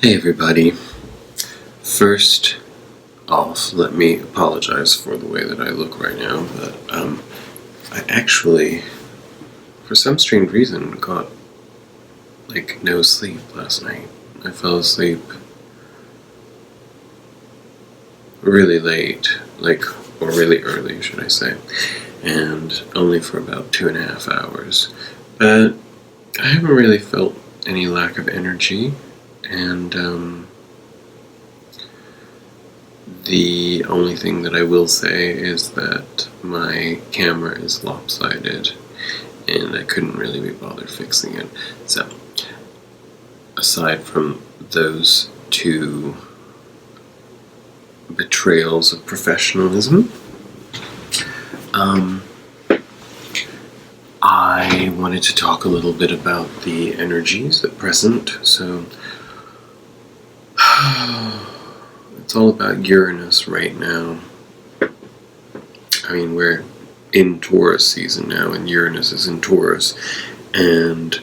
Hey everybody. First off, let me apologize for the way that I look right now, but I actually, for some strange reason, got no sleep last night. I fell asleep really late, or really early, should I say, and only for about 2.5 hours. But I haven't really felt any lack of energy, and the only thing that I will say is that my camera is lopsided and I couldn't really be bothered fixing it. So, aside from those two betrayals of professionalism, I wanted to talk a little bit about the energies at present. So, it's all about Uranus right now. I mean, we're in Taurus season now, and Uranus is in Taurus, and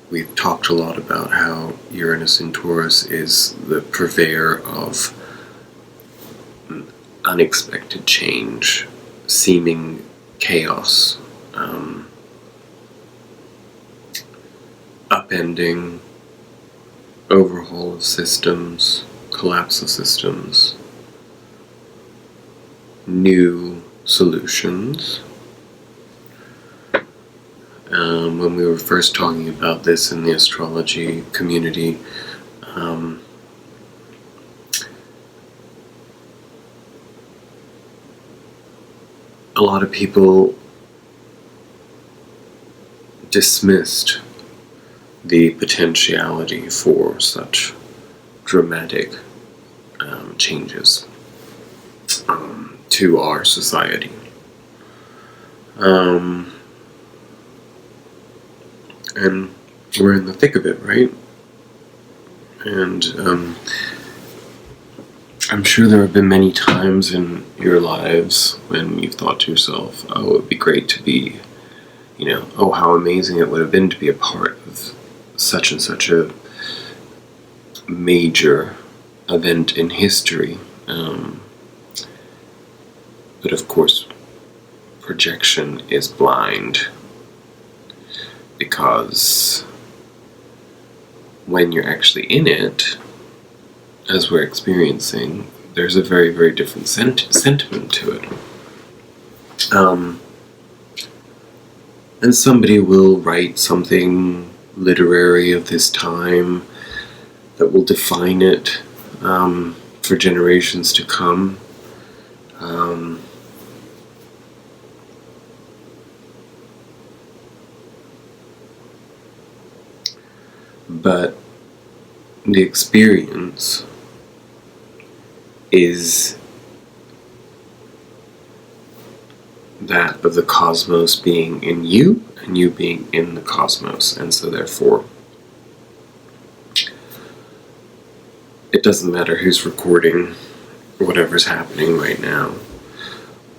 we've talked a lot about how Uranus in Taurus is the purveyor of unexpected change, seeming chaos, upending, overhaul of systems, collapse of systems, new solutions. When we were first talking about this in the astrology community, a lot of people dismissed the potentiality for such dramatic changes to our society. And we're in the thick of it, right? And I'm sure there have been many times in your lives when you've thought to yourself, oh, it would be great to be, oh, how amazing it would have been to be a part of such and such a major event in history. But of course, projection is blind, because when you're actually in it, as we're experiencing, there's a very, very different sentiment to it. And somebody will write something literary of this time that will define it for generations to come. But the experience is that of the cosmos being in you and you being in the cosmos, and so therefore it doesn't matter who's recording whatever's happening right now,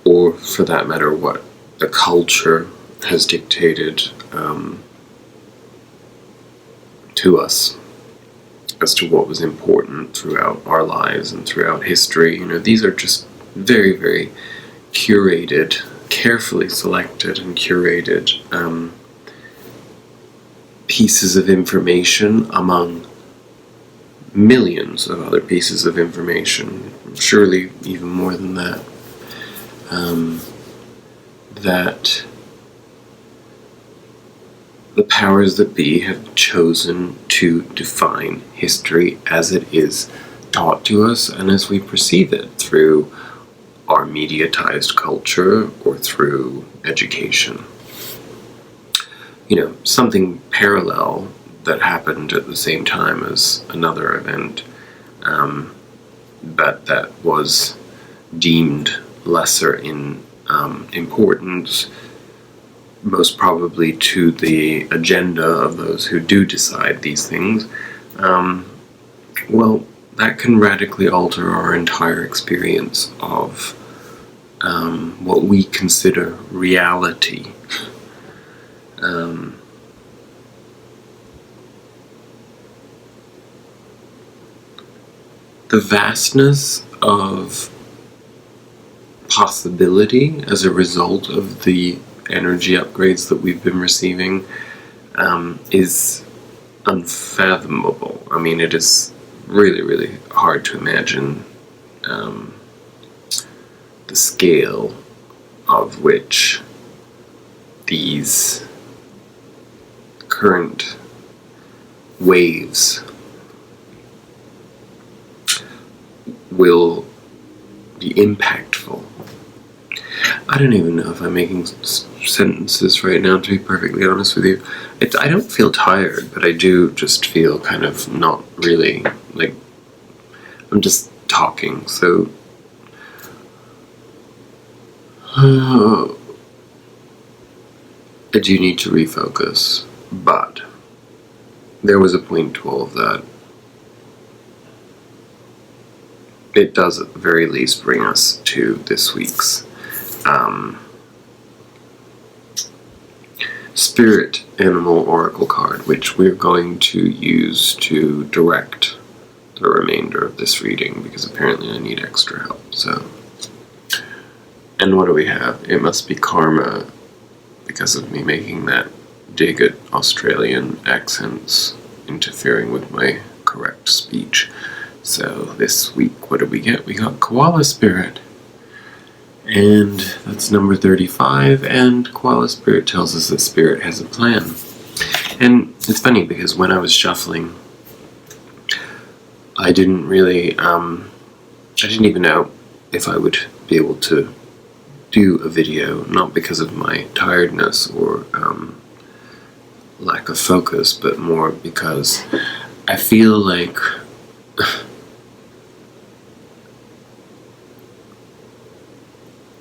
or for that matter what the culture has dictated to us as to what was important throughout our lives and throughout history. These are just very, very curated, carefully selected and curated pieces of information among millions of other pieces of information, surely even more than that, that the powers that be have chosen to define history as it is taught to us and as we perceive it through our mediatized culture or through education. Something parallel that happened at the same time as another event, but that was deemed lesser in importance, most probably to the agenda of those who do decide these things, well, that can radically alter our entire experience of what we consider reality. the vastness of possibility as a result of the energy upgrades that we've been receiving is unfathomable. I mean, it is really, really hard to imagine the scale of which these current waves will be impactful. I don't even know if I'm making sentences right now, to be perfectly honest with you. I don't feel tired, but I do just feel kind of not really, like, I'm just talking, so I do need to refocus, but there was a point to all of that. It does at the very least bring us to this week's Spirit Animal Oracle card, which we're going to use to direct the remainder of this reading, because apparently I need extra help. So, and what do we have? It must be karma, because of me making that dig at Australian accents interfering with my correct speech. So this week, what did we get? We got Koala Spirit. And that's number 35, and Koala Spirit tells us that Spirit has a plan. And it's funny, because when I was shuffling, I didn't really, I didn't even know if I would be able to do a video, not because of my tiredness or lack of focus, but more because I feel like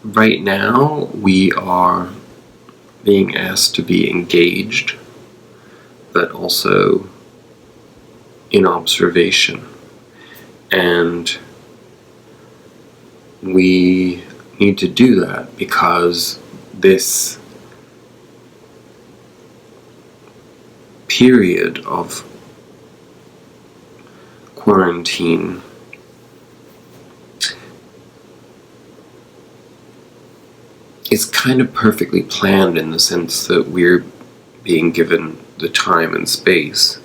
right now we are being asked to be engaged, but also in observation. And we need to do that because this period of quarantine is kind of perfectly planned, in the sense that we're being given the time and space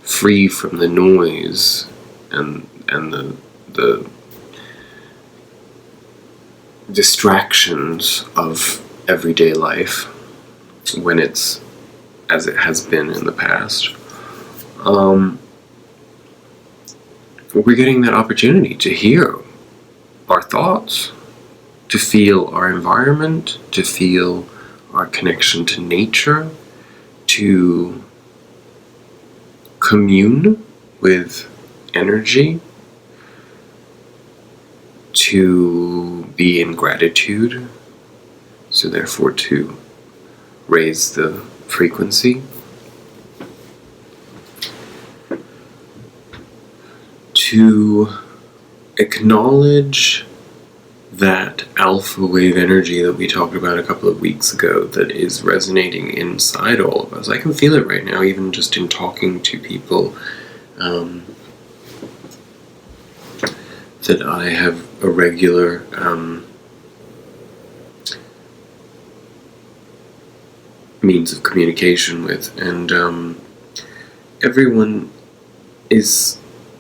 free from the noise and the distractions of everyday life when it's as it has been in the past. We're getting that opportunity to hear our thoughts, to feel our environment, to feel our connection to nature, to commune with energy, to be in gratitude, so therefore to raise the frequency, to acknowledge that alpha wave energy that we talked about a couple of weeks ago that is resonating inside all of us. I can feel it right now, even just in talking to people that I have a regular means of communication with, and everyone is,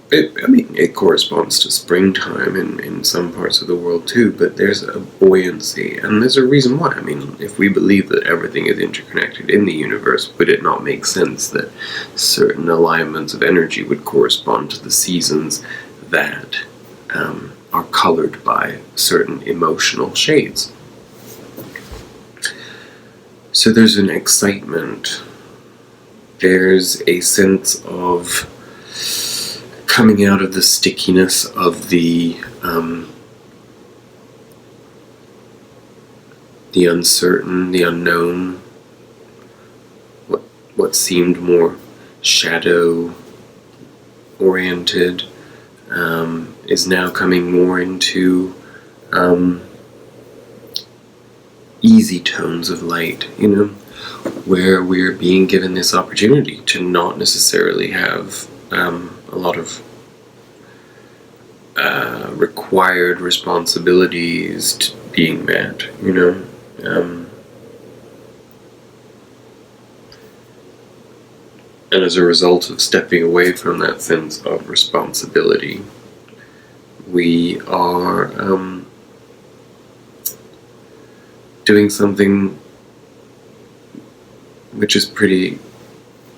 it corresponds to springtime in some parts of the world too, but there's a buoyancy, and there's a reason why. I mean, if we believe that everything is interconnected in the universe, would it not make sense that certain alignments of energy would correspond to the seasons that are colored by certain emotional shades? So there's an excitement, there's a sense of coming out of the stickiness of the uncertain, the unknown, what seemed more shadow oriented is now coming more into easy tones of light, where we're being given this opportunity to not necessarily have a lot of required responsibilities being met, you know. And as a result of stepping away from that sense of responsibility, we are doing something which is pretty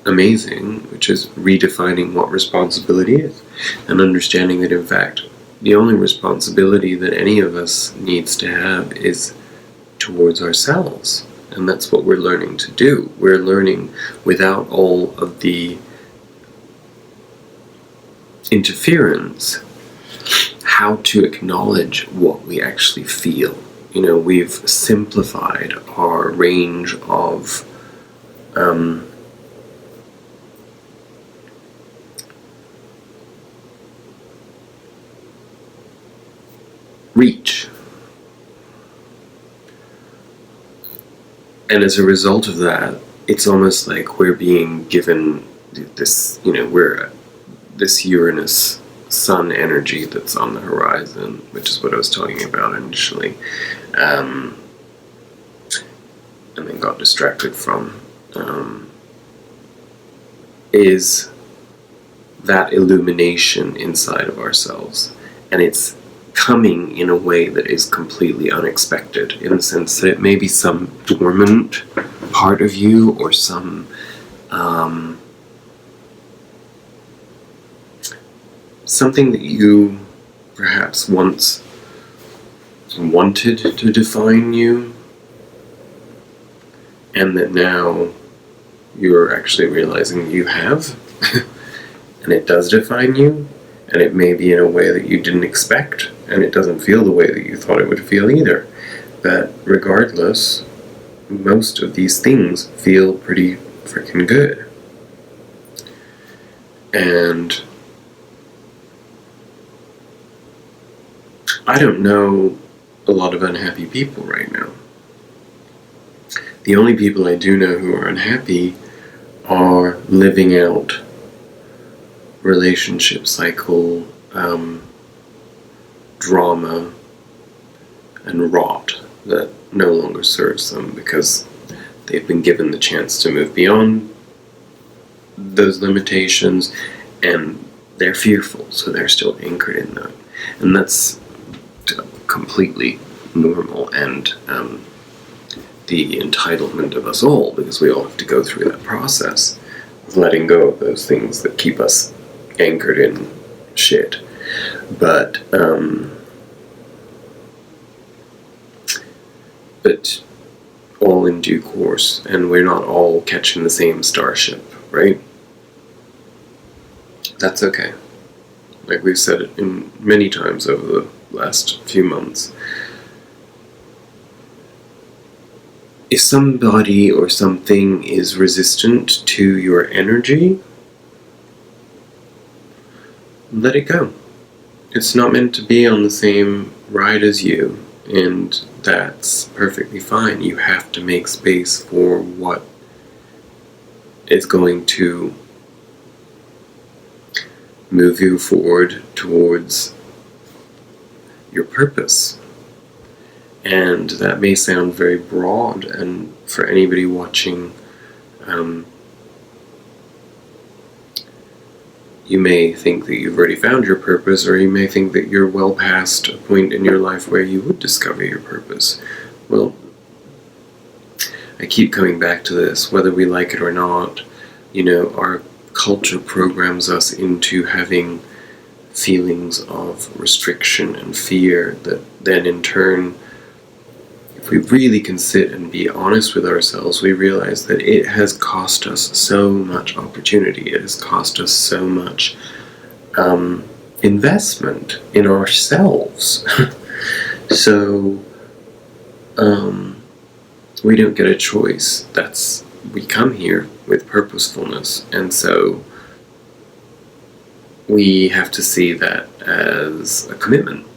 amazing, which is redefining what responsibility is, and understanding that in fact the only responsibility that any of us needs to have is towards ourselves. And that's what we're learning to do. We're learning, without all of the interference, how to acknowledge what we actually feel. You know, we've simplified our range of reach. And as a result of that, it's almost like we're being given this, you know, we're this Uranus sun energy that's on the horizon, which is what I was talking about initially, and then got distracted from, is that illumination inside of ourselves. And it's coming in a way that is completely unexpected, in the sense that it may be some dormant part of you, or some something that you perhaps once wanted to define you, and that now you're actually realizing you have, and it does define you, and it may be in a way that you didn't expect, and it doesn't feel the way that you thought it would feel either. But regardless, most of these things feel pretty freaking good. And I don't know a lot of unhappy people right now. The only people I do know who are unhappy are living out relationship cycle, drama, and rot that no longer serves them, because they've been given the chance to move beyond those limitations, and they're fearful, so they're still anchored in that. And that's completely normal, and the entitlement of us all, because we all have to go through that process of letting go of those things that keep us anchored in shit. But all in due course, and we're not all catching the same starship, right? That's okay. Like we've said it in many times over the last few months. If somebody or something is resistant to your energy, let it go. It's not meant to be on the same ride as you, and that's perfectly fine. You have to make space for what is going to move you forward towards your purpose. And that may sound very broad, and for anybody watching, you may think that you've already found your purpose, or you may think that you're well past a point in your life where you would discover your purpose. Well, I keep coming back to this, whether we like it or not. You know, our culture programs us into having feelings of restriction and fear that then in turn, if we really can sit and be honest with ourselves, we realize that it has cost us so much opportunity. It has cost us so much investment in ourselves. So we don't get a choice. We come here with purposefulness, and so we have to see that as a commitment.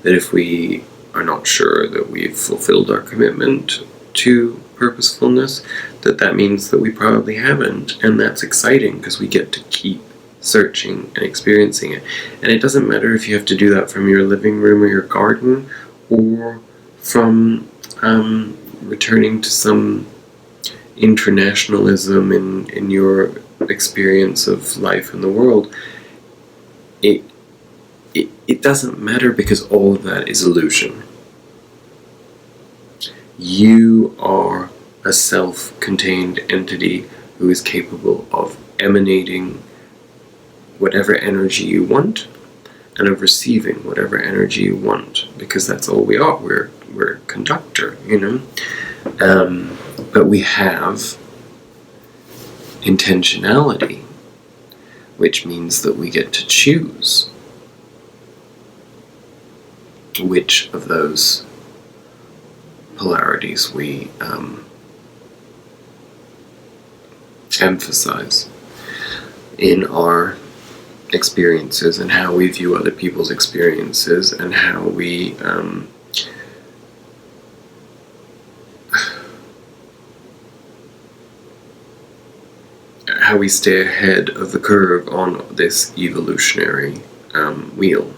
That if we are not sure that we've fulfilled our commitment to purposefulness, that means that we probably haven't, and that's exciting because we get to keep searching and experiencing it. And it doesn't matter if you have to do that from your living room or your garden, or from returning to some internationalism in your experience of life in the world. It doesn't matter, because all of that is illusion. You are a self-contained entity who is capable of emanating whatever energy you want and of receiving whatever energy you want, because that's all we are. We're a conductor, but we have intentionality, which means that we get to choose which of those polarities we emphasize in our experiences, and how we view other people's experiences, and how we stay ahead of the curve on this evolutionary wheel.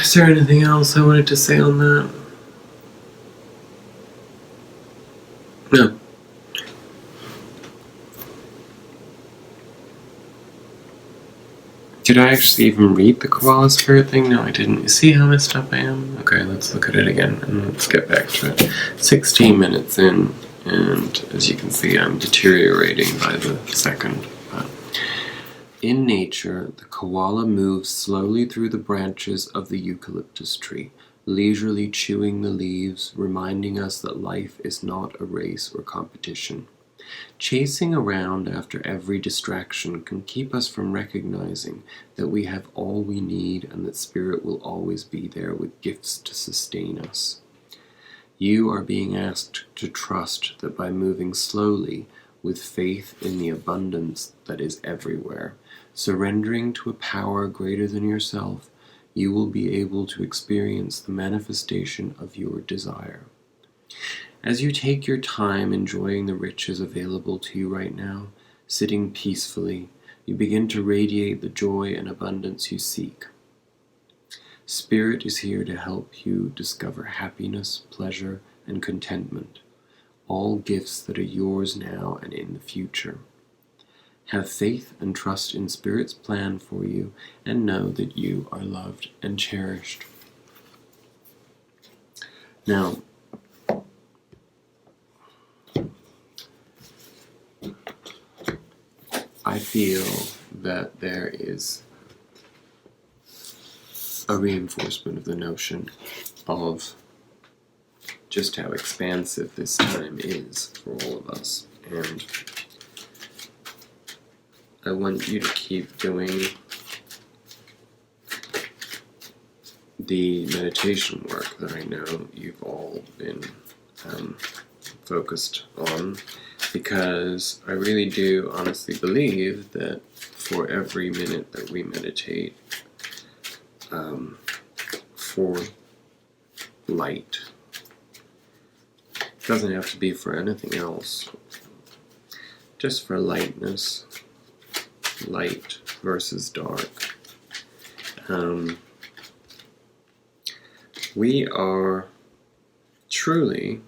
Is there anything else I wanted to say on that? No. Did I actually even read the koala spirit thing? No, I didn't. You see how messed up I am? Okay, let's look at it again, and let's get back to it. 16 minutes in, and as you can see, I'm deteriorating by the second. In nature, the koala moves slowly through the branches of the eucalyptus tree, leisurely chewing the leaves, reminding us that life is not a race or competition. Chasing around after every distraction can keep us from recognizing that we have all we need, and that Spirit will always be there with gifts to sustain us. You are being asked to trust that by moving slowly, with faith in the abundance that is everywhere, surrendering to a power greater than yourself, you will be able to experience the manifestation of your desire. As you take your time enjoying the riches available to you right now, sitting peacefully, you begin to radiate the joy and abundance you seek. Spirit is here to help you discover happiness, pleasure, and contentment, all gifts that are yours now and in the future. Have faith and trust in Spirit's plan for you, and know that you are loved and cherished. Now, I feel that there is a reinforcement of the notion of just how expansive this time is for all of us. And I want you to keep doing the meditation work that I know you've all been focused on, because I really do honestly believe that for every minute that we meditate for light, it doesn't have to be for anything else, just for lightness, light versus dark. We are truly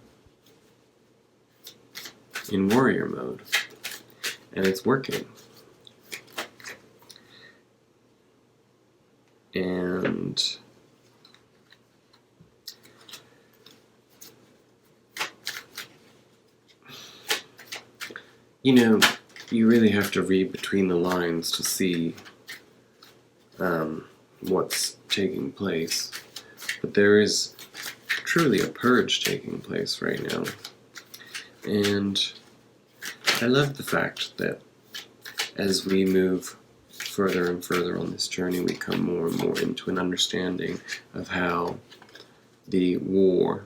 in warrior mode, and it's working. And you really have to read between the lines to see what's taking place. But there is truly a purge taking place right now. And I love the fact that as we move further and further on this journey, we come more and more into an understanding of how the war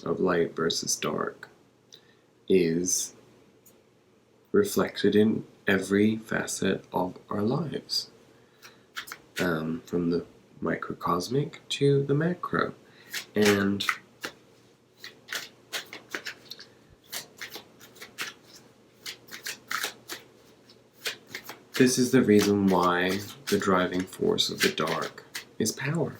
of light versus dark is reflected in every facet of our lives, from the microcosmic to the macro. And This is the reason why the driving force of the dark is power.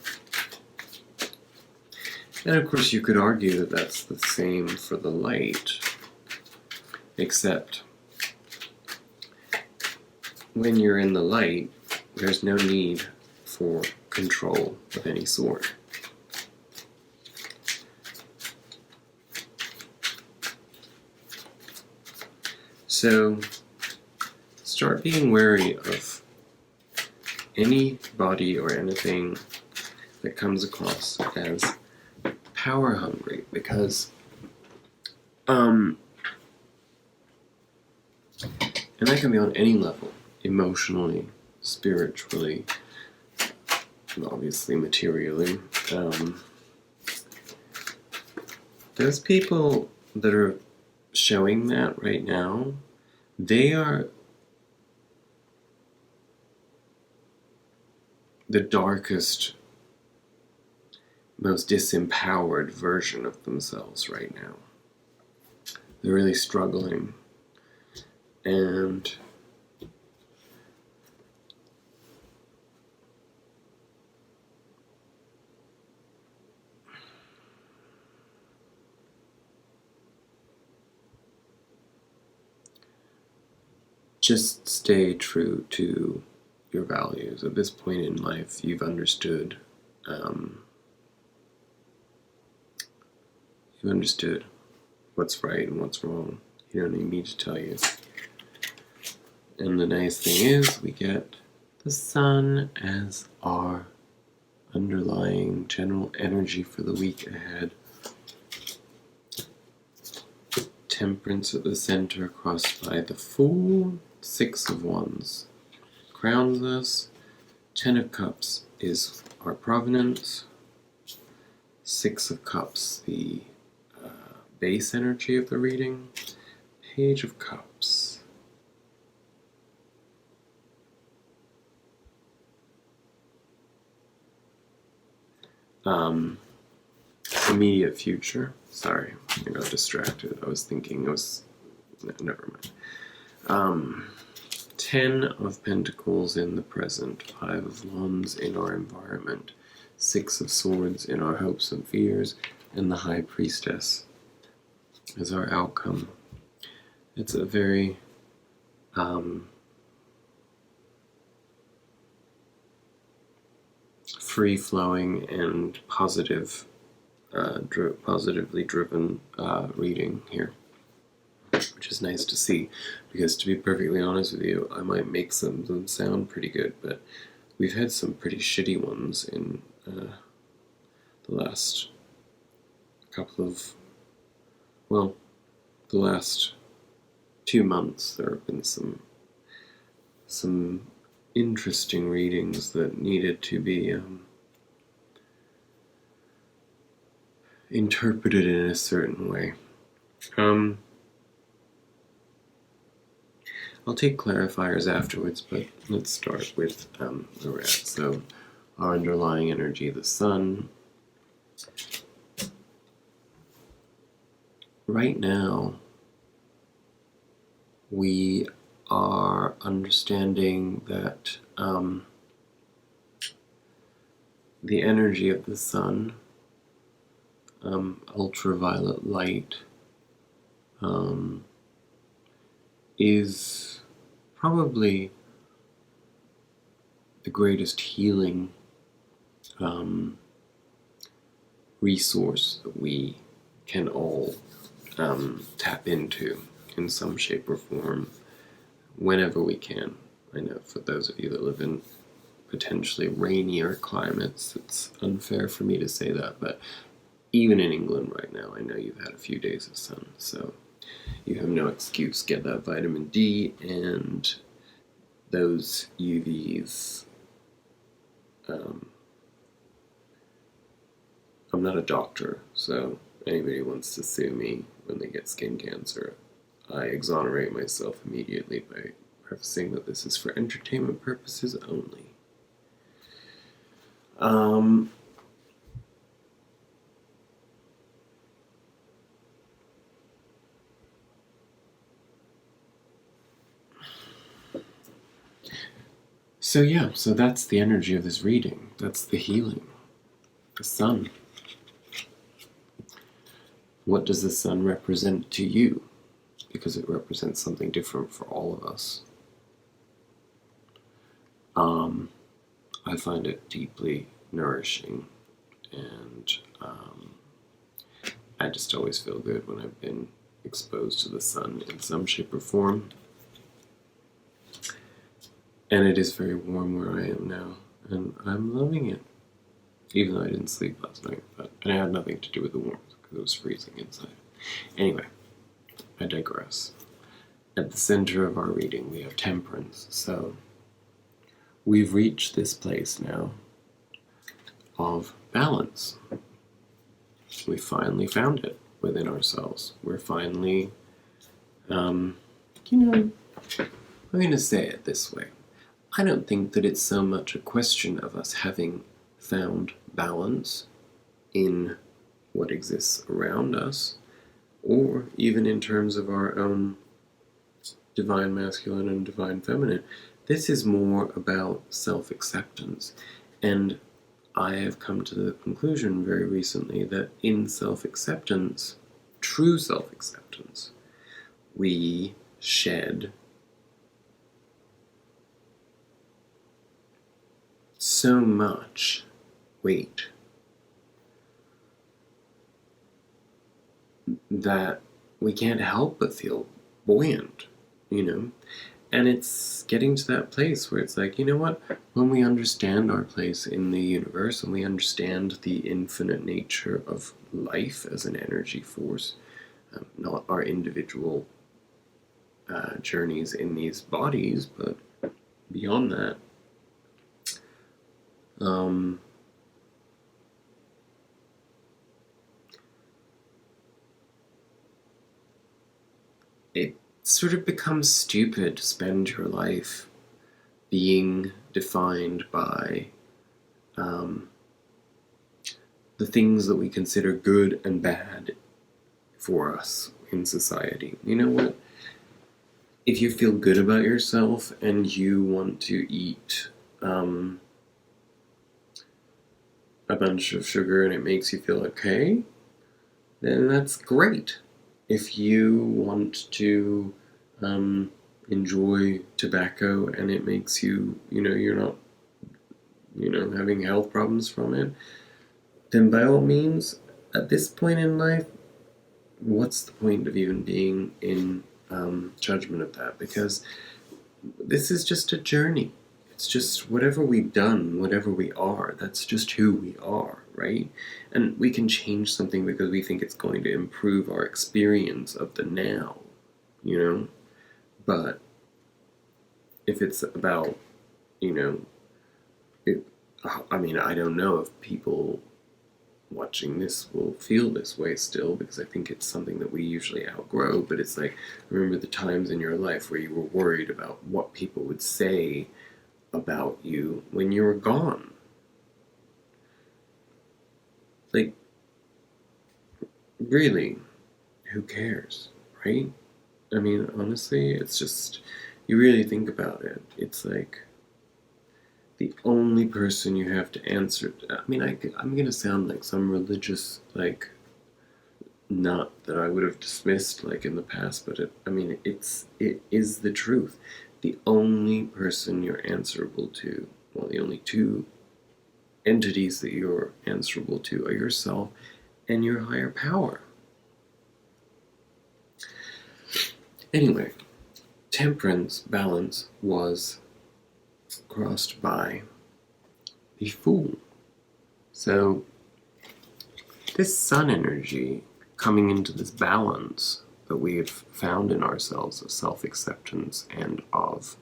And of course you could argue that that's the same for the light, except when you're in the light, there's no need for control of any sort. So start being wary of anybody or anything that comes across as power hungry, because and that can be on any level, emotionally, spiritually, and obviously materially. Those people that are showing that right now, they are the darkest, most disempowered version of themselves right now. They're really struggling. And just stay true to your values. At this point in life, you've understood what's right and what's wrong. You don't need me to tell you. And the nice thing is, we get the sun as our underlying general energy for the week ahead. Temperance at the center, crossed by the Fool. 6 of Wands crowns us. 10 of Cups is our provenance. 6 of Cups, the base energy of the reading. Page of Cups. Immediate future. Sorry, I got distracted. I was thinking it was... No, never mind. 10 of Pentacles in the present. 5 of Wands in our environment. 6 of Swords in our hopes and fears. And the High Priestess is our outcome. It's a very free-flowing and positively driven reading here, which is nice to see, because to be perfectly honest with you, I might make some of them sound pretty good, but we've had some pretty shitty ones in the last the last 2 months. There have been some interesting readings that needed to be interpreted in a certain way. I'll take clarifiers afterwards, but let's start with where we're at. So, our underlying energy, the sun. Right now, we are understanding that the energy of the sun, ultraviolet light, is probably the greatest healing resource that we can all tap into in some shape or form whenever we can. I know for those of you that live in potentially rainier climates, it's unfair for me to say that, but even in England right now, I know you've had a few days of sun, so you have no excuse. Get that vitamin D and those UVs. I'm not a doctor, so anybody wants to sue me when they get skin cancer, I exonerate myself immediately by prefacing that this is for entertainment purposes only. So that's the energy of this reading. That's the healing. The sun. What does the sun represent to you? Because it represents something different for all of us. I find it deeply nourishing, and I just always feel good when I've been exposed to the sun in some shape or form. And it is very warm where I am now, and I'm loving it. Even though I didn't sleep last night, and it had nothing to do with the warmth, because it was freezing inside. Anyway, I digress. At the center of our reading, we have temperance, so we've reached this place now of balance. We finally found it within ourselves. We're finally, I'm going to say it this way. I don't think that it's so much a question of us having found balance in what exists around us, or even in terms of our own divine masculine and divine feminine. This is more about self-acceptance. And I have come to the conclusion very recently that in self-acceptance, true self-acceptance, we shed so much weight that we can't help but feel buoyant, And it's getting to that place where it's like, you know what? When we understand our place in the universe and we understand the infinite nature of life as an energy force, not our individual journeys in these bodies, but beyond that, it sort of becomes stupid to spend your life being defined by the things that we consider good and bad for us in society. You know what? If you feel good about yourself and you want to eat a bunch of sugar and it makes you feel okay, then that's great. If you want to enjoy tobacco and it makes you, you're not, having health problems from it, then by all means, at this point in life, what's the point of even being in judgment of that? Because this is just a journey. It's just whatever we've done, whatever we are, that's just who we are, right? And we can change something because we think it's going to improve our experience of the now, But if it's about, I don't know if people watching this will feel this way still, because I think it's something that we usually outgrow, but it's like, remember the times in your life where you were worried about what people would say about you when you were gone. Like, really, who cares, right? I mean, honestly, it's just, you really think about it, it's like, the only person you have to answer, I'm going to sound like some religious, not that I would have dismissed, in the past, but it is the truth. The only person you're answerable to, well, the only two entities that you're answerable to are yourself and your higher power. Anyway, temperance, balance, was crossed by the Fool. So this sun energy coming into this balance that we have found in ourselves of self-acceptance and of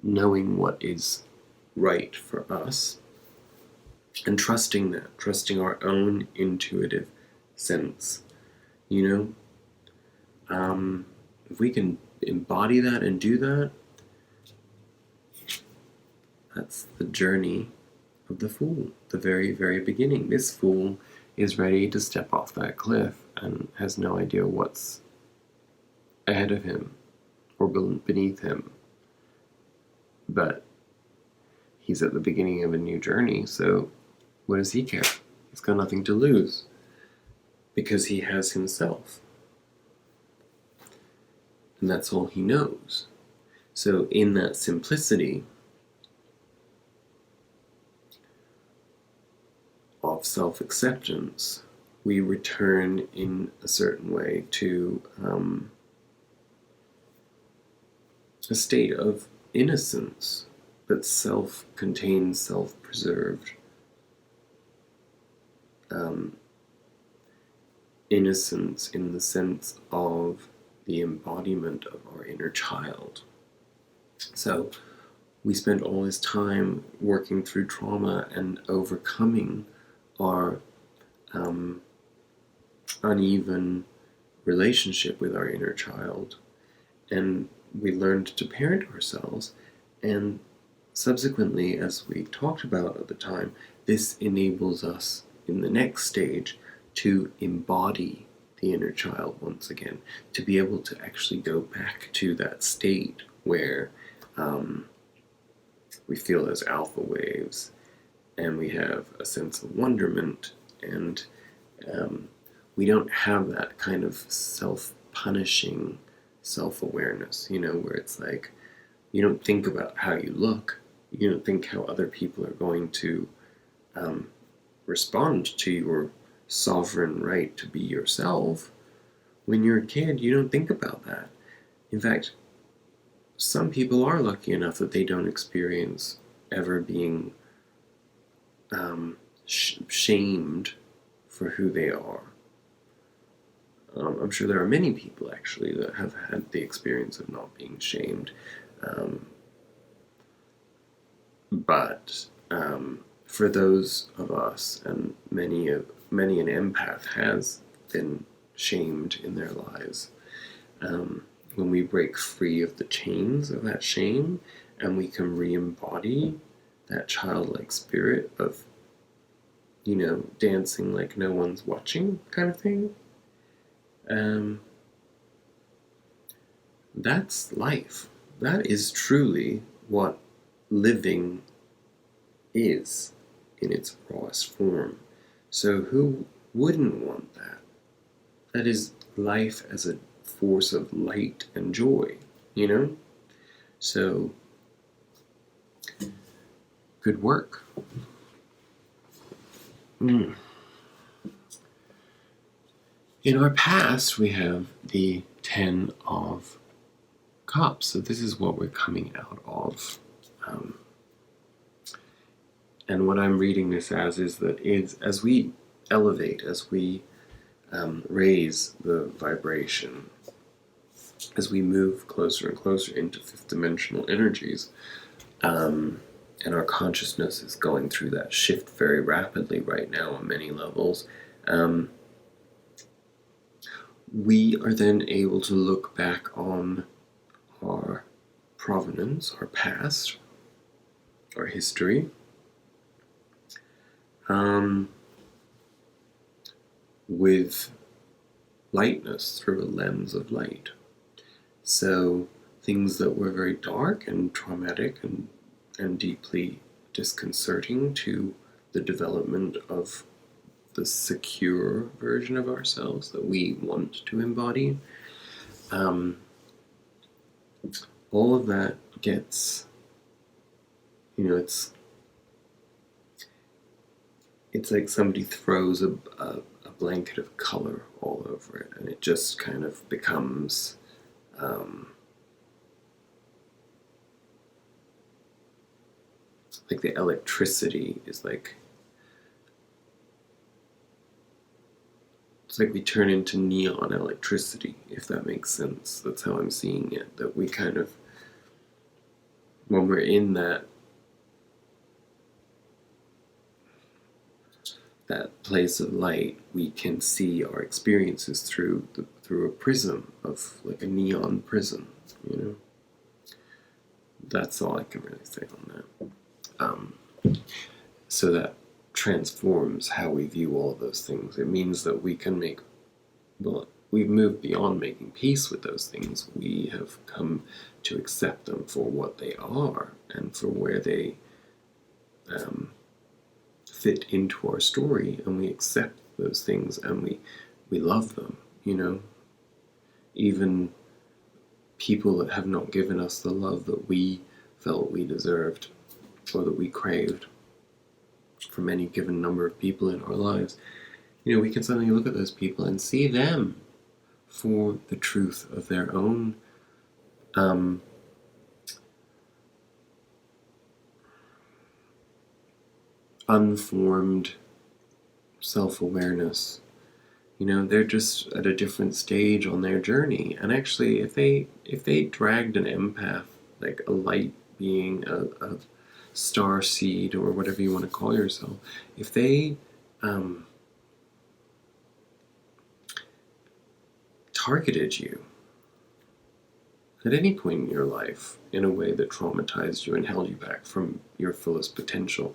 knowing what is right for us, and trusting our own intuitive sense, if we can embody that and do that, that's the journey of the Fool, the very, very beginning. This Fool is ready to step off that cliff and has no idea what's ahead of him or beneath him. But he's at the beginning of a new journey, so what does he care? He's got nothing to lose because he has himself. And that's all he knows. So in that simplicity of self-acceptance, we return in a certain way to a state of innocence, but self-contained, self-preserved innocence in the sense of the embodiment of our inner child. So we spend all this time working through trauma and overcoming our uneven relationship with our inner child, and we learned to parent ourselves, and subsequently, as we talked about at the time, this enables us in the next stage to embody the inner child once again, to be able to actually go back to that state where we feel those alpha waves and we have a sense of wonderment, and we don't have that kind of self-punishing self-awareness, where it's like you don't think about how you look, you don't think how other people are going to respond to your sovereign right to be yourself. When you're a kid, you don't think about that. In fact, some people are lucky enough that they don't experience ever being shamed for who they are. I'm sure there are many people actually that have had the experience of not being shamed. But for those of us, and many an empath has been shamed in their lives, when we break free of the chains of that shame and we can re-embody that childlike spirit of, dancing like no one's watching kind of thing, that's life. That is truly what living is in its rawest form. So who wouldn't want that? That is life as a force of light and joy, So, good work. In our past, we have the 10 of Cups. So this is what we're coming out of. And what I'm reading this as is that as we elevate, as we raise the vibration, as we move closer and closer into fifth dimensional energies, and our consciousness is going through that shift very rapidly right now on many levels, we are then able to look back on our provenance, our past, our history, with lightness, through a lens of light. So things that were very dark and traumatic and deeply disconcerting to the development of the secure version of ourselves that we want to embody, all of that gets, it's like somebody throws a blanket of color all over it, and it just kind of becomes like the electricity is like, it's like we turn into neon electricity, if that makes sense. That's how I'm seeing it, that we kind of, when we're in that place of light, we can see our experiences through a prism of, like a neon prism, That's all I can really say on that. So that transforms how we view all of those things. It means that we can make, well, we've moved beyond making peace with those things. We have come to accept them for what they are and for where they fit into our story, and we accept those things and we love them, even people that have not given us the love that we felt we deserved or that we craved from any given number of people in our lives. We can suddenly look at those people and see them for the truth of their own unformed self-awareness. They're just at a different stage on their journey. And actually, if they dragged an empath, like a light being, a star seed, or whatever you want to call yourself, if they targeted you at any point in your life in a way that traumatized you and held you back from your fullest potential,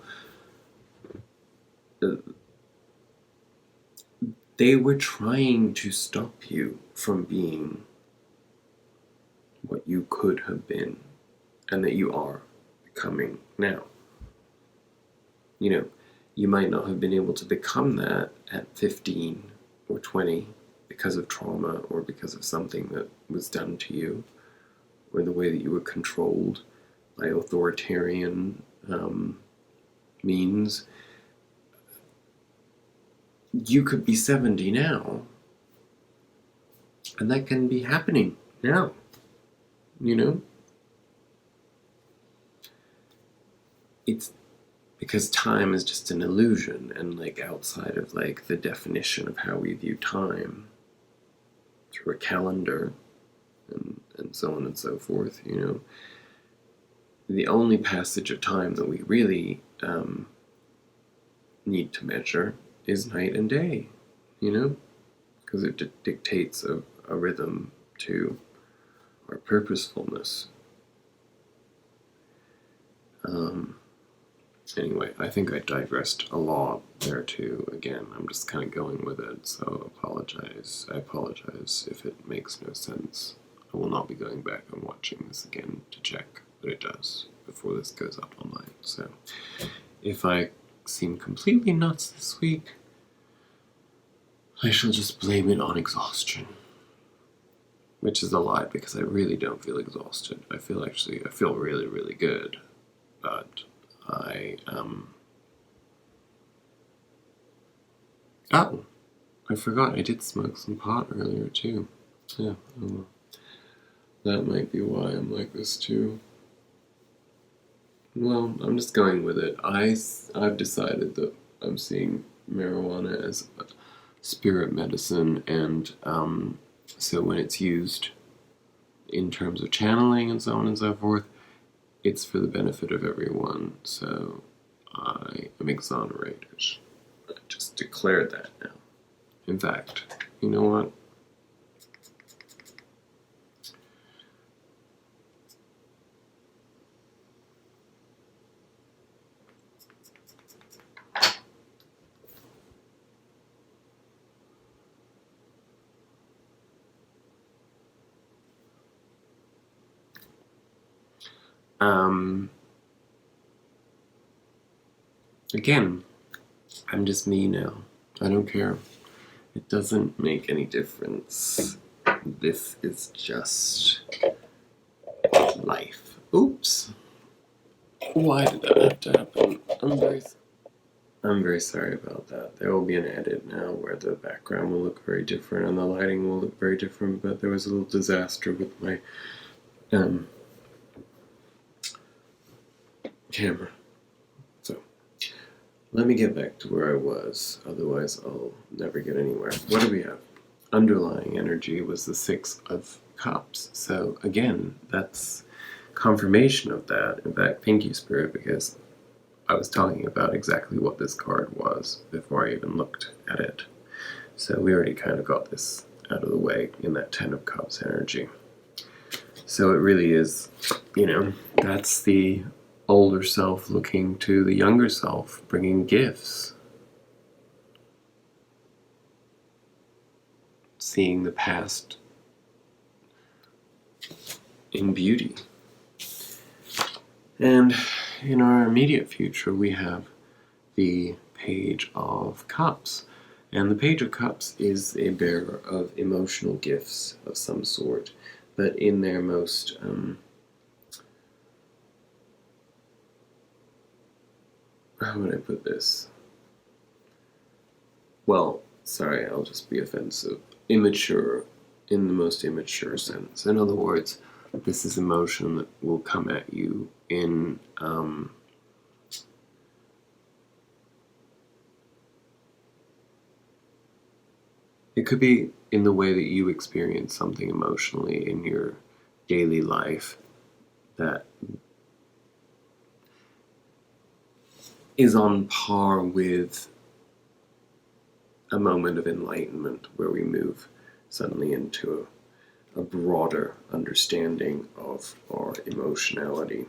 they were trying to stop you from being what you could have been and that you are becoming now. You might not have been able to become that at 15 or 20 because of trauma or because of something that was done to you, or the way that you were controlled by authoritarian means. You could be 70 now, and that can be happening now, It's because time is just an illusion, and outside of the definition of how we view time through a calendar and so on and so forth, the only passage of time that we really need to measure is night and day, because it dictates a rhythm to our purposefulness. Anyway, I think I digressed a lot there too. Again, I'm just kind of going with it, so I apologize if it makes no sense. I will not be going back and watching this again to check that it does before this goes up online. So if I seem completely nuts this week, I shall just blame it on exhaustion. Which is a lie, because I really don't feel exhausted. I feel really, really good. But I forgot I did smoke some pot earlier too. Yeah, that might be why I'm like this too. Well, I'm just going with it. I've decided that I'm seeing marijuana as a spirit medicine, and so when it's used in terms of channeling and so on and so forth, it's for the benefit of everyone, so I am exonerated. I just declared that now. In fact, you know what? Again, I'm just me now. I don't care. It doesn't make any difference. This is just life. Oops. Why did that have to happen? I'm very sorry about that. There will be an edit now where the background will look very different and the lighting will look very different, but there was a little disaster with my camera. So, let me get back to where I was, otherwise I'll never get anywhere. What do we have? Underlying energy was the 6 of Cups. So again, that's confirmation of that. In fact, thank you, Spirit, because I was talking about exactly what this card was before I even looked at it. So we already kind of got this out of the way in that 10 of Cups energy. So it really is, that's the older self looking to the younger self, bringing gifts. seeing the past in beauty. And in our immediate future, we have the Page of Cups. And the Page of Cups is a bearer of emotional gifts of some sort, but in their most how would I put this? Well, sorry, I'll just be offensive. Immature, in the most immature sense. In other words, this is emotion that will come at you in it could be in the way that you experience something emotionally in your daily life that is on par with a moment of enlightenment where we move suddenly into a broader understanding of our emotionality.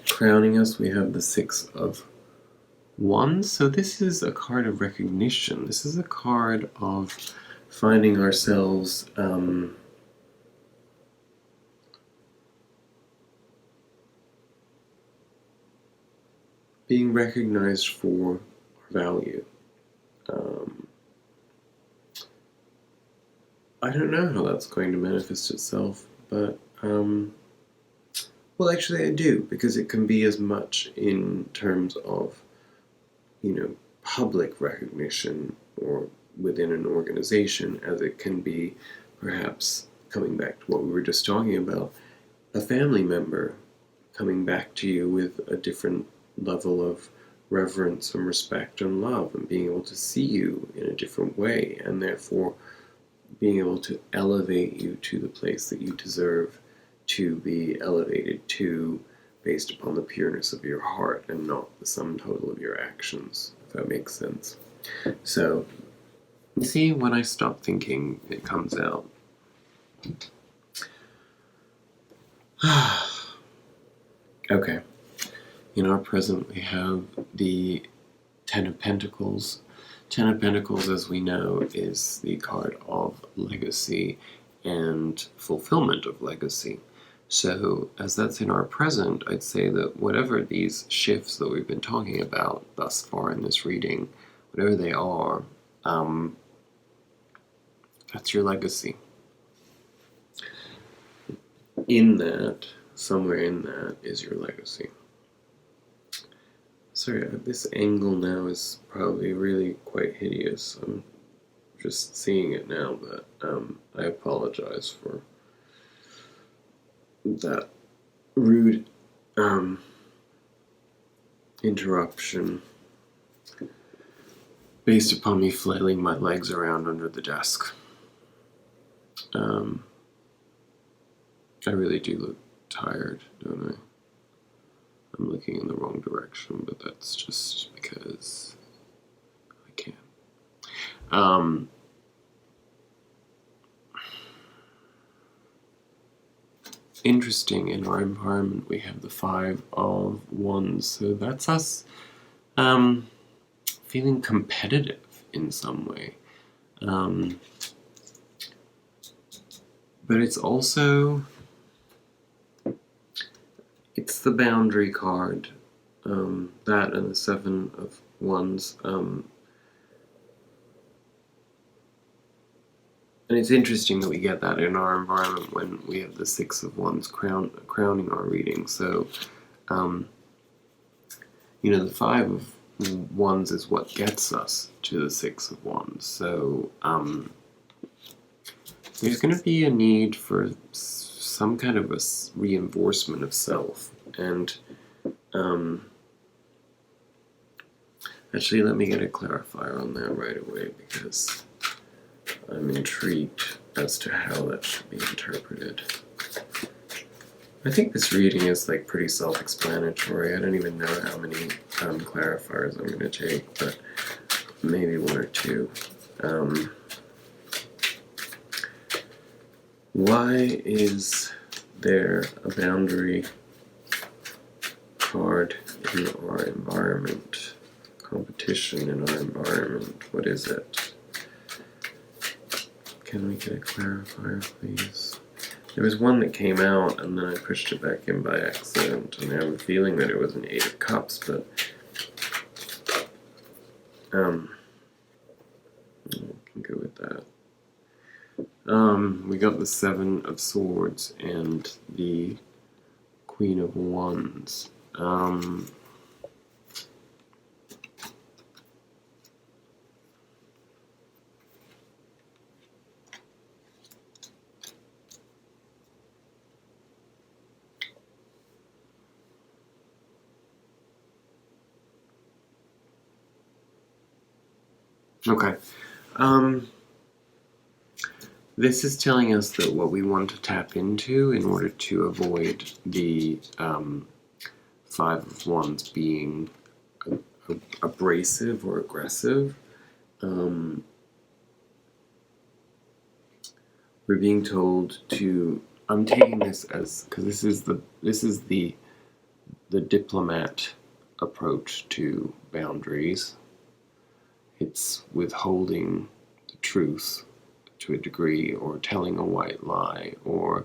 Crowning us, we have the Six of Wands. So this is a card of recognition. This is a card of finding ourselves being recognized for our value. I don't know how that's going to manifest itself, but well, actually I do, because it can be as much in terms of, public recognition or within an organization as it can be, perhaps, coming back to what we were just talking about, a family member coming back to you with a different level of reverence and respect and love, and being able to see you in a different way, and therefore being able to elevate you to the place that you deserve to be elevated to, based upon the pureness of your heart and not the sum total of your actions, if that makes sense. So, you see, when I stop thinking, it comes out. Okay. In our present, we have the Ten of Pentacles. Ten of Pentacles, as we know, is the card of legacy and fulfillment of legacy. So, as that's in our present, I'd say that whatever these shifts that we've been talking about thus far in this reading, whatever they are, that's your legacy. In that, somewhere in that, is your legacy. Sorry, this angle now is probably really quite hideous. I'm just seeing it now, but I apologize for that rude interruption based upon me flailing my legs around under the desk. I really do look tired, don't I? I'm looking in the wrong direction, but that's just because I can. Interesting, in our environment we have the Five of Wands, so that's us feeling competitive in some way. But it's also, it's the boundary card, that and the Seven of Wands. And it's interesting that we get that in our environment when we have the Six of Wands crowning our reading. So, the Five of Wands is what gets us to the Six of Wands. So, there's going to be a need for some kind of a reinforcement of self. And, actually, let me get a clarifier on that right away, because I'm intrigued as to how that should be interpreted. I think this reading is pretty self-explanatory. I don't even know how many clarifiers I'm going to take, but maybe one or two. Why is there a boundary card in our environment? competition in our environment. What is it? Can we get a clarifier, please? There was one that came out, and then I pushed it back in by accident, and I have a feeling that it was an 8 of Cups, but I can go with that. We got the 7 of Swords and the Queen of Wands. Okay. This is telling us that what we want to tap into in order to avoid the 5 of Wands being abrasive or aggressive, we're being told to. I'm taking this as, because this is the diplomat approach to boundaries. It's withholding the truth to a degree, or telling a white lie, or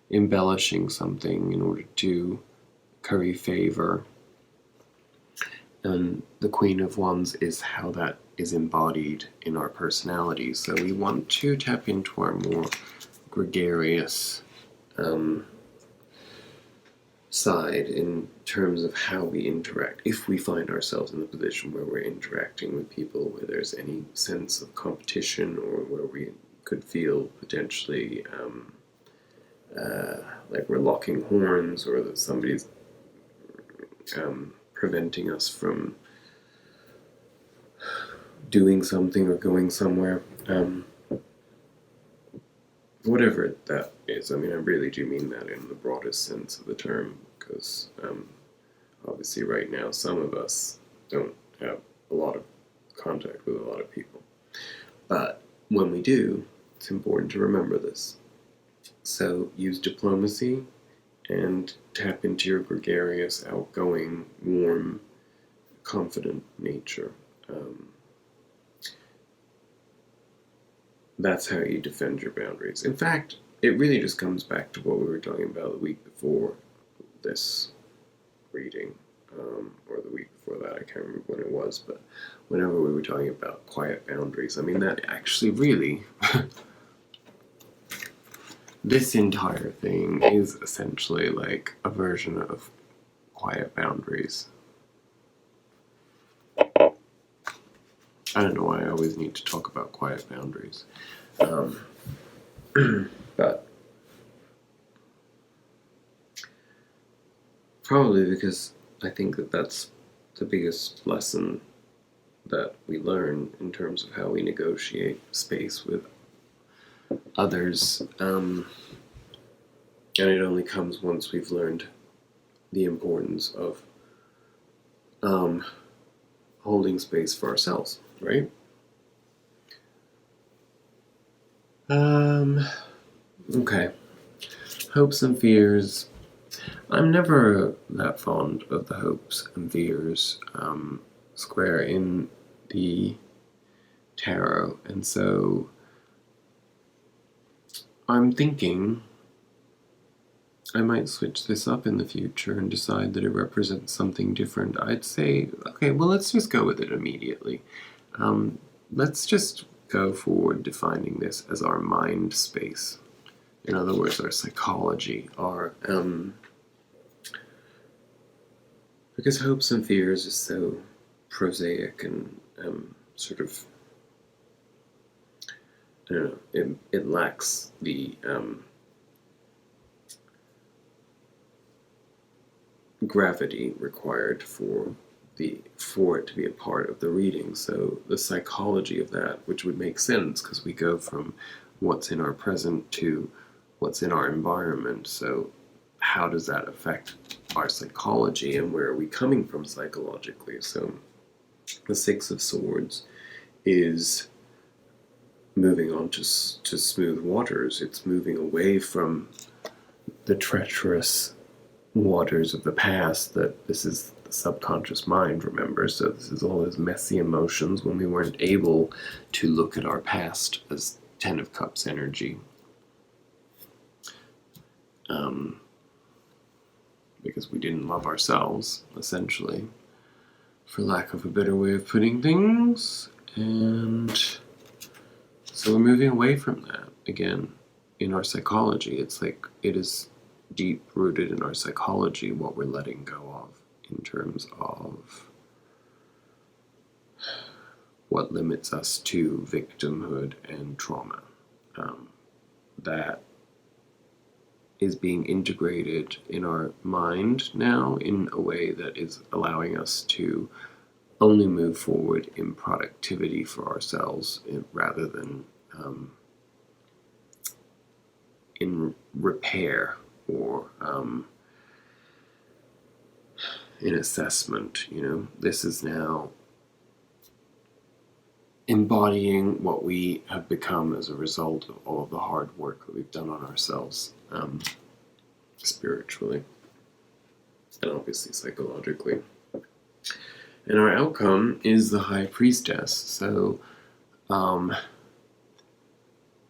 embellishing something in order to curry favor. And the Queen of Wands is how that is embodied in our personality. So we want to tap into our more gregarious side in terms of how we interact. If we find ourselves in the position where we're interacting with people, where there's any sense of competition, or where we could feel potentially like we're locking horns, or that somebody's preventing us from doing something or going somewhere. Whatever that is, I mean, I really do mean that in the broadest sense of the term, because obviously right now some of us don't have a lot of contact with a lot of people. But when we do, it's important to remember this. So use diplomacy and tap into your gregarious, outgoing, warm, confident nature. That's how you defend your boundaries. In fact, it really just comes back to what we were talking about the week before this reading, or the week before that, I can't remember when it was, but whenever we were talking about quiet boundaries, I mean, that actually really, this entire thing is essentially like a version of quiet boundaries. I don't know why I always need to talk about quiet boundaries. But probably because I think that that's the biggest lesson that we learn in terms of how we negotiate space with others. And it only comes once we've learned the importance of holding space for ourselves, right? Okay. Hopes and fears. I'm never that fond of the hopes and fears square in the tarot, and so I'm thinking I might switch this up in the future and decide that it represents something different. I'd say, okay, well, let's just go with it immediately. Let's just go forward defining this as our mind space. In other words, our psychology, our because hopes and fears is so prosaic and sort of, I don't know, it lacks the gravity required for it to be a part of the reading. So the psychology of that, which would make sense because we go from what's in our present to what's in our environment. So how does that affect our psychology, and where are we coming from psychologically? So the 6 of Swords is moving on to smooth waters. It's moving away from the treacherous waters of the past, that this is the subconscious mind remembers. So this is all those messy emotions when we weren't able to look at our past as Ten of Cups energy. Because we didn't love ourselves, essentially, for lack of a better way of putting things. And so we're moving away from that again in our psychology. It's like it is deep rooted in our psychology what we're letting go of in terms of what limits us to victimhood and trauma. That is being integrated in our mind now in a way that is allowing us to only move forward in productivity for ourselves rather than in repair or in assessment. This is now embodying what we have become as a result of all of the hard work that we've done on ourselves, spiritually and obviously psychologically. And our outcome is the High Priestess. So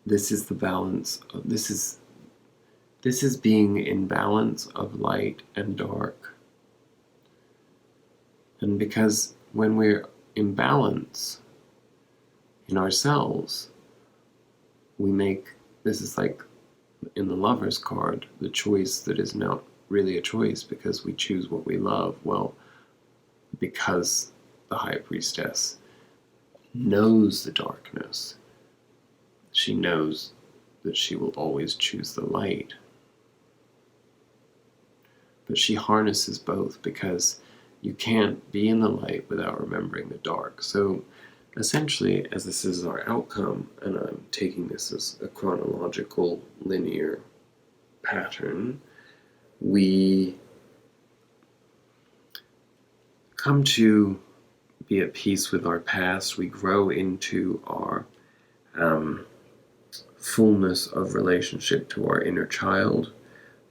this is the balance of, this is being in balance of light and dark. And because when we're in balance in ourselves, we make, this is like in the Lover's card, the choice that is not really a choice because we choose what we love. Well, because the High Priestess knows the darkness, she knows that she will always choose the light. But she harnesses both because you can't be in the light without remembering the dark. So essentially, as this is our outcome, and I'm taking this as a chronological, linear pattern, we come to be at peace with our past. We grow into our fullness of relationship to our inner child,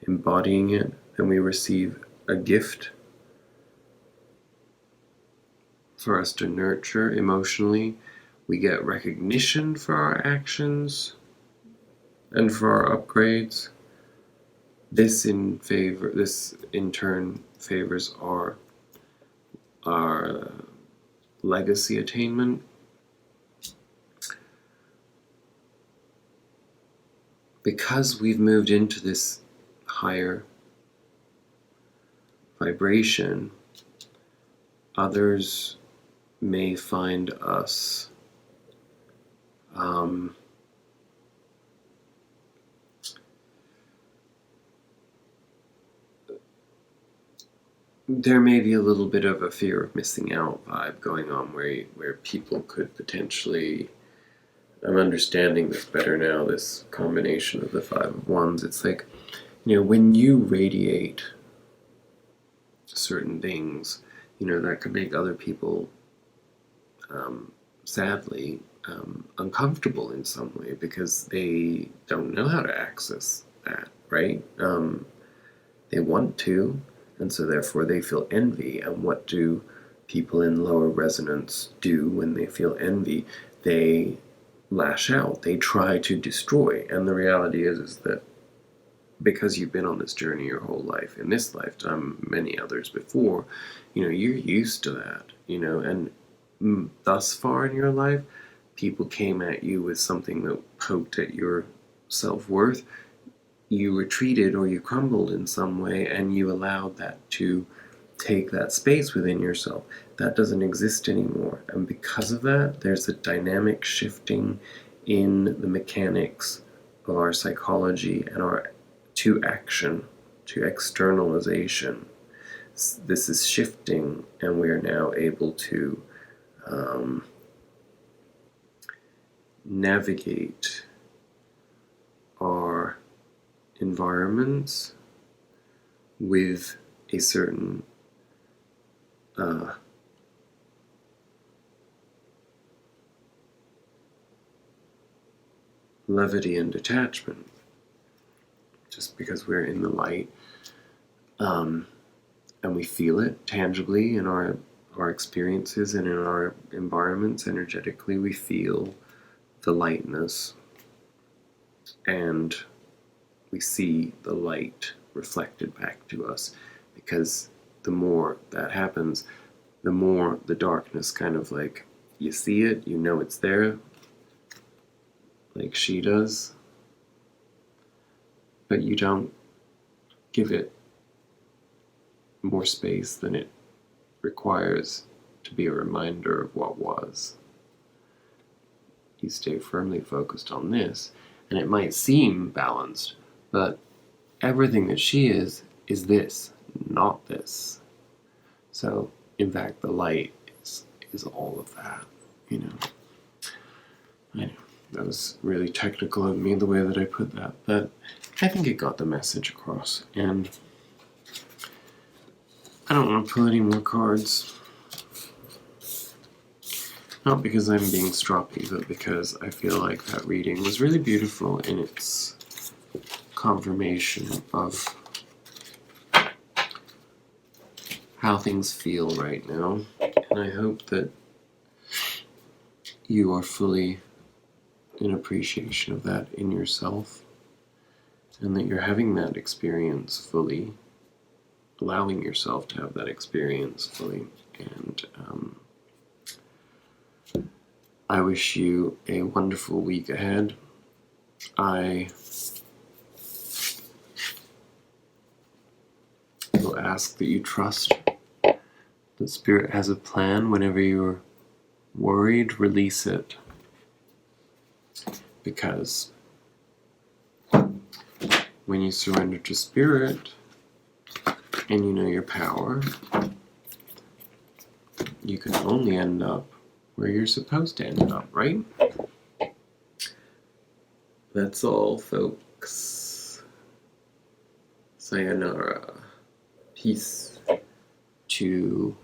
embodying it. Then we receive a gift for us to nurture emotionally. We get recognition for our actions and for our upgrades. This in turn favors our legacy attainment. Because we've moved into this higher vibration, others may find us there may be a little bit of a fear of missing out vibe going on where people could potentially, I'm understanding this better now, this combination of the Five of Wands. It's like, when you radiate certain things, that could make other people sadly uncomfortable in some way because they don't know how to access that, right? They want to, and so therefore they feel envy. And what do people in lower resonance do when they feel envy? They lash out. They try to destroy. And the reality is that because you've been on this journey your whole life, in this lifetime, many others before, you're used to that, and thus far in your life, people came at you with something that poked at your self-worth. You retreated or you crumbled in some way, and you allowed that to take that space within yourself. That doesn't exist anymore. And because of that, there's a dynamic shifting in the mechanics of our psychology and our to action, to externalization. This is shifting, and we are now able to navigate our environments with a certain levity and detachment, just because we're in the light. and we feel it tangibly in our experiences and in our environments. Energetically, we feel the lightness, and we see the light reflected back to us, because the more that happens, the more the darkness kind of like, you see it, you know it's there, like she does, but you don't give it more space than it requires to be a reminder of what was. You stay firmly focused on this, and it might seem balanced, but everything that she is this, not this. So, in fact, the light is all of that, you know. I know, that was really technical of me, the way that I put that, but I think it got the message across, and I don't want to pull any more cards. Not because I'm being stroppy, but because I feel like that reading was really beautiful in its confirmation of how things feel right now. And I hope that you are fully in appreciation of that in yourself, and that you're having that experience fully, allowing yourself to have that experience fully. And I wish you a wonderful week ahead. I will ask that you trust that Spirit has a plan. Whenever you're worried, release it. Because when you surrender to Spirit and you know your power, you can only end up where you're supposed to end up, right? That's all, folks. Sayonara. Peace to